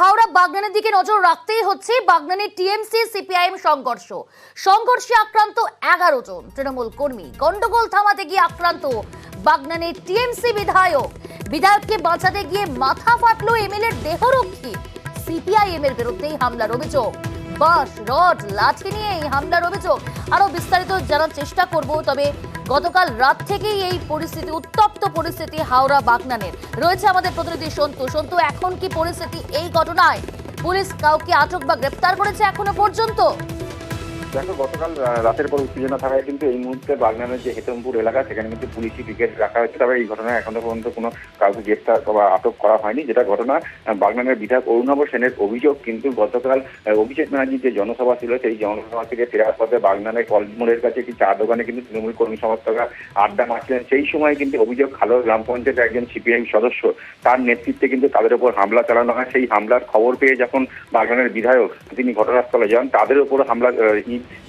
হাওড়া বাগনানের দিকে নজর রাখতেই হচ্ছে। বাগনানের টিএমসি সিপিআইএম সংঘর্ষে আক্রান্ত 11 জন তৃণমূল কর্মী। গন্ডগোল থামাতে গিয়ে আক্রান্ত বাগনানের টিএমসি বিধায়ককে বাঁচাতে গিয়ে মাথা ফাটলো এমএলএর দেহরক্ষী। সিপিআইএম এর বিরুদ্ধেই হামলার অভিযোগ। বাঁশ, রড, লাঠি নিয়ে এই হামলার অভিযোগ। আরো বিস্তারিত জানার চেষ্টা করব। তবে গতকাল রাত থেকেই এই পরিস্থিতি, উত্তপ্ত পরিস্থিতি হাওড়া বাগনানের। রয়েছে আমাদের প্রতিনিধি সন্তু। এখন কি পরিস্থিতি এই ঘটনায়? পুলিশ কাউকে আটক বা গ্রেফতার করেছে এখনো পর্যন্ত? দেখো, গতকাল রাতের পর উত্তেজনা থাকায় কিন্তু এই মুহূর্তে বাগনানের যে হেতমপুর এলাকা সেখানে কিন্তু পুলিশি পিকেট রাখা হয়েছে। তবে এই ঘটনায় এখনো পর্যন্ত কোনো কাউকে গ্রেফতার বা আটক করা হয়নি। যেটা ঘটনা, বাগনানের বিধায়ক অরুণাভ সেনের অভিযোগ কিন্তু গতকাল অভিষেক ব্যানার্জির যে জনসভা ছিল সেই জনসভা থেকে ফেরার পথে বাগনানের কলমোড়ের কাছে একটি চা দোকানে কিন্তু তৃণমূল কর্মী সমর্থকরা আড্ডা মারছিলেন। সেই সময় কিন্তু অভিযোগ, খালোর গ্রাম পঞ্চায়েতের একজন সিপিআইএম সদস্য, তার নেতৃত্বে কিন্তু তাদের উপর হামলা চালানো হয়। সেই হামলার খবর পেয়ে যখন বাগনানের বিধায়ক তিনি ঘটনাস্থলে যান, তাদের উপর হামলা,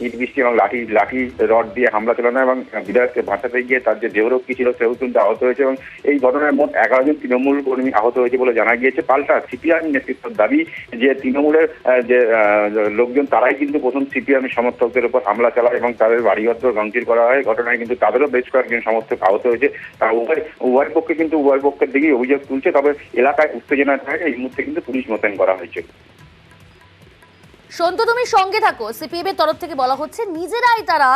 ইট বৃষ্টি এবং লাঠি রড দিয়ে হামলা চালানো এবং বিধায়ককে বাঁচাতে গিয়ে তার যে দেহরক্ষী ছিল সেও কিন্তু আহত হয়েছে। এবং এই ঘটনায় মোট 11 জন তৃণমূল কর্মী আহত হয়েছে বলে জানা গিয়েছে। পাল্টা সিপিআইএম নেতৃত্বের দাবি যে তৃণমূলের যে লোকজন তারাই কিন্তু প্রথম সিপিআইএম সমর্থকদের উপর হামলা চালায় এবং তাদের বাড়িঘর ভাঙচুর করা হয়। ঘটনায় কিন্তু তাদেরও বেশ কয়েকজন সমর্থক আহত হয়েছে। তারা উভয় পক্ষের দিকেই অভিযোগ তুলছে। তবে এলাকায় উত্তেজনা থাকে, এই মুহূর্তে কিন্তু পুলিশ মোতায়েন করা হয়েছে। সন্তু, তুমি সঙ্গে থাকো। সিপিএম এর তরফ থেকে বলা হচ্ছে নিজেরাই তারা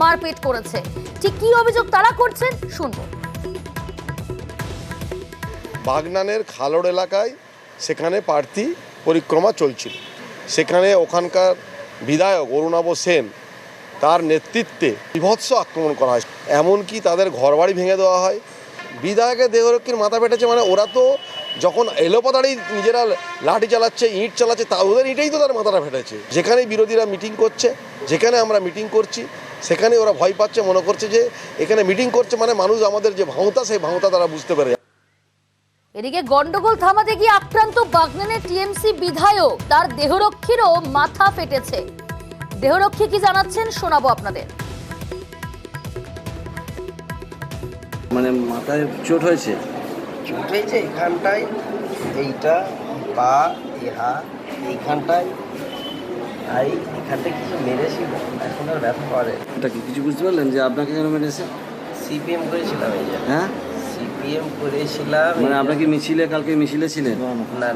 মারপিট করেছে। ঠিক কি অভিযোগ তারা করছেন শুনবো। বাগনানের খালোড় এলাকায় সেখানে প্রার্থী পরিক্রমা চলছিল। সেখানে ওখানকার বিধায়ক অরুণাভ সেন, তার নেতৃত্বে বিভৎস আক্রমণ করা হয়। এমনকি তাদের ঘরবাড়ি ভেঙে দেওয়া হয়। বিধায়কের দেহরক্ষীর মাথা ফেটেছে, মানে ওরা তো যখন এলোপাতাড়ি নিজেরা লাঠি চালাচ্ছে, ইঁট চালাচ্ছে, তা ওদের ইটেই তো তার মাথাটা ফেটেছে। যেখানে বিরোধীরা মিটিং করছে, যেখানে আমরা মিটিং করছি, সেখানে ওরা ভয় পাচ্ছে, মনে করছে যে এখানে মিটিং করছে মানে মানুষ আমাদের যে ভাঙতা, সেই ভাঙতা তারা বুঝতে পারে। এদিকে গন্ডগোল থামাতে গিয়ে আক্রান্ত বাগনানের টিএমসি বিধায়ক, তার দেহরক্ষীরও মাথা ফেটেছে। দেহরক্ষী কি জানাচ্ছেন শোনাবো আপনাদের। মানে মাথায় চোট হয়েছে এখানটায়, এইটা বা এইখানটায়, আর এইখানটায় কিছু মেরেছিল, এখন আর ব্যথা করে। এটা কি কিছু বুঝতে পারলেন যে আপনাকে কেন মেরেছে? সিপিএম করেছিলাম। এই যে হ্যাঁ, সিপিএম করেছিলাম। মানে আপনাকে কালকে মিছিলে ছিলেন? না,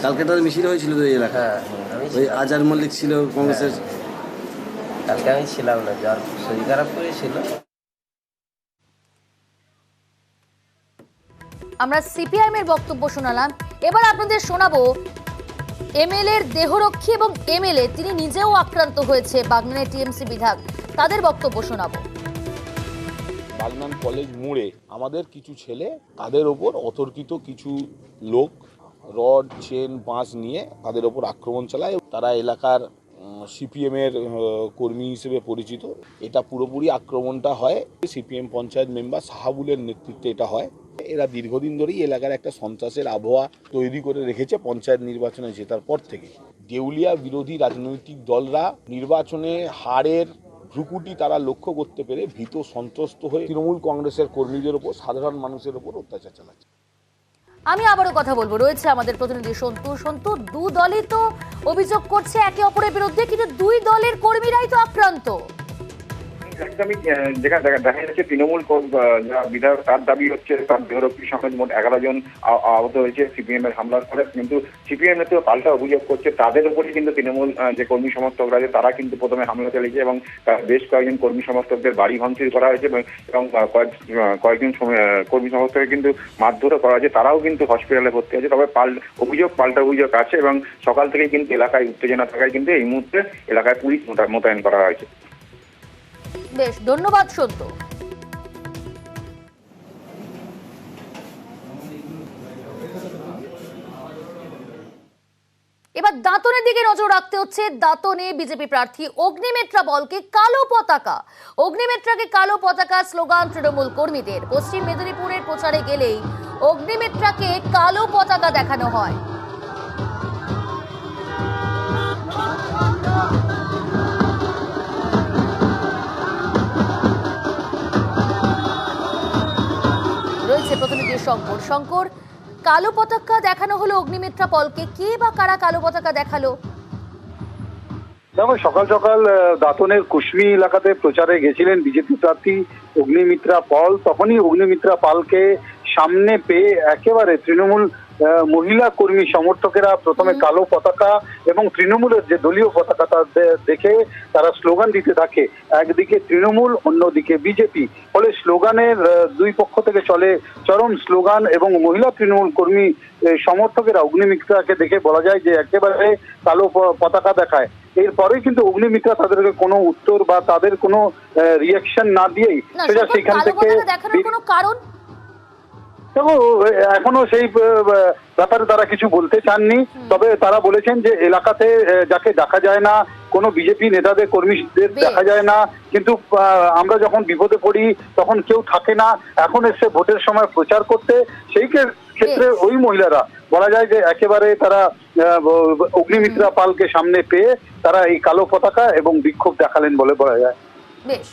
কালকে তাদের মিছিল হয়েছিল তো এই এলাকায়। ওই আজহার মল্লিক ছিল কংগ্রেসের। কালকে আমি ছিলাম না, যার শরীর খারাপ করেছিল। আমরা সিপিআইএম এর বক্তব্য শোনালাম। এবার আপনাদের শোনাবো এমএলএ এর দেহরক্ষী এবং এমএলএ তিনি নিজেও আক্রান্ত হয়েছে, বাগনানের টিএমসি বিধায়ক, তাদের বক্তব্য শোনাবো। বাগনান কলেজ মোড়ে আমাদের কিছু ছেলে, তাদের ওপর অতর্কিত কিছু লোক রড, চেন, বাঁশ নিয়ে তাদের ওপর আক্রমণ চালায়। তারা এলাকার সিপিএমের কর্মী হিসেবে পরিচিত। এটা পুরোপুরি আক্রমণটা হয় সিপিএম পঞ্চায়েত মেম্বার সাহাবুলের নেতৃত্বে এটা হয়। এরা দীর্ঘদিন ধরেই এলাকার একটা সন্ত্রাসের আবহাওয়া তৈরি করে রেখেছে পঞ্চায়েত নির্বাচনে জেতার পর থেকে। দেউলিয়া বিরোধী রাজনৈতিক দলরা নির্বাচনে হারের ভ্রুকুটি তারা লক্ষ্য করতে পেরে ভীত সন্ত্রস্ত হয়ে তৃণমূল কংগ্রেসের কর্মীদের ওপর, সাধারণ মানুষের ওপর অত্যাচার চালাচ্ছে। আমি আবারও কথা বলবো। রয়েছে আমাদের প্রতিনিধি সন্তু। দু দলই তো অভিযোগ করছে একে অপরের বিরুদ্ধে, কিন্তু দুই দলের কর্মীরাই তো আক্রান্ত। একদমই দেখা যাচ্ছে তৃণমূল বিধায়ক, তার দাবি হচ্ছে তার দেহরক্ষী সমেত মোট 11 জন আহত হয়েছে সিপিএম এর হামলার ফলে। কিন্তু সিপিএম এর তো পাল্টা অভিযোগ করছে তাদের উপরই কিন্তু তৃণমূল যে কর্মী সমর্থকরা আছে তারা কিন্তু প্রথমে হামলা চালিয়েছে এবং বেশ কয়েকজন কর্মী সমর্থকদের বাড়ি ভাঙচুর করা হয়েছে এবং কয়েকজন কর্মী সমর্থককে কিন্তু মারধরও করা হয়েছে। তারাও কিন্তু হসপিটালে ভর্তি আছে। তবে পাল্টা অভিযোগ আছে এবং সকাল থেকেই কিন্তু এলাকায় উত্তেজনা থাকায় কিন্তু এই মুহূর্তে এলাকায় পুলিশ মোতায়েন করা হয়েছে। বেশ, ধন্যবাদ সন্তু। এবার দাঁতনের দিকে নজর রাখতে হচ্ছে। দাঁতনে বিজেপি প্রার্থী অগ্নিমিত্রা বলকে কালো পতাকা, অগ্নিমিত্রাকে কালো পতাকা স্লোগান তৃণমূল কর্মীদের। পশ্চিম মেদিনীপুরের প্রচারে গেলেই অগ্নিমিত্রাকে কালো পতাকা দেখানো হয়। রয়েছে প্রতিনিধি শঙ্কর। কালো পতাকা দেখানো হলো অগ্নিমিত্রা পলকে, কে বা কারা কালো পতাকা দেখালো? দেখো, সকাল সকাল দাঁতনের কুশমি এলাকাতে প্রচারে গেছিলেন বিজেপি প্রার্থী অগ্নিমিত্রা পল। তখনই অগ্নিমিত্রা পালকে সামনে পেয়ে একেবারে তৃণমূল মহিলা কর্মী সমর্থকেরা প্রথমে কালো পতাকা এবং তৃণমূলের যে দলীয় পতাকা দেখে তারা স্লোগান দিতে থাকে, একদিকে তৃণমূল অন্যদিকে বিজেপি। ফলে স্লোগানের দুই পক্ষ থেকে চলে চরম স্লোগান এবং মহিলা তৃণমূল কর্মী সমর্থকেরা অগ্নিমিত্রাকে দেখে বলা যায় যে একেবারে কালো পতাকা দেখায়। এরপরেই কিন্তু অগ্নিমিত্রা তাদেরকে কোনো উত্তর বা তাদের কোনো রিয়াকশন না দিয়েই সোজা সেখান থেকে দেখানোর কোনো কারণ? দেখো, এখনো সেই ব্যাপারে তারা কিছু বলতে চাননি। তবে তারা বলেছেন যে এলাকাতে যাকে দেখা যায় না, কোনো বিজেপি নেতাদের কর্মীদের দেখা যায় না, কিন্তু আমরা যখন বিপদে পড়ি তখন কেউ থাকে না, এখন এসে ভোটের সময় প্রচার করতে। সেই ক্ষেত্রে ওই মহিলারা বলা যায় যে একেবারে তারা অগ্নিমিত্রা পালকে সামনে পেয়ে তারা এই কালো পতাকা এবং বিক্ষোভ দেখালেন বলে বলা যায়। বেশ।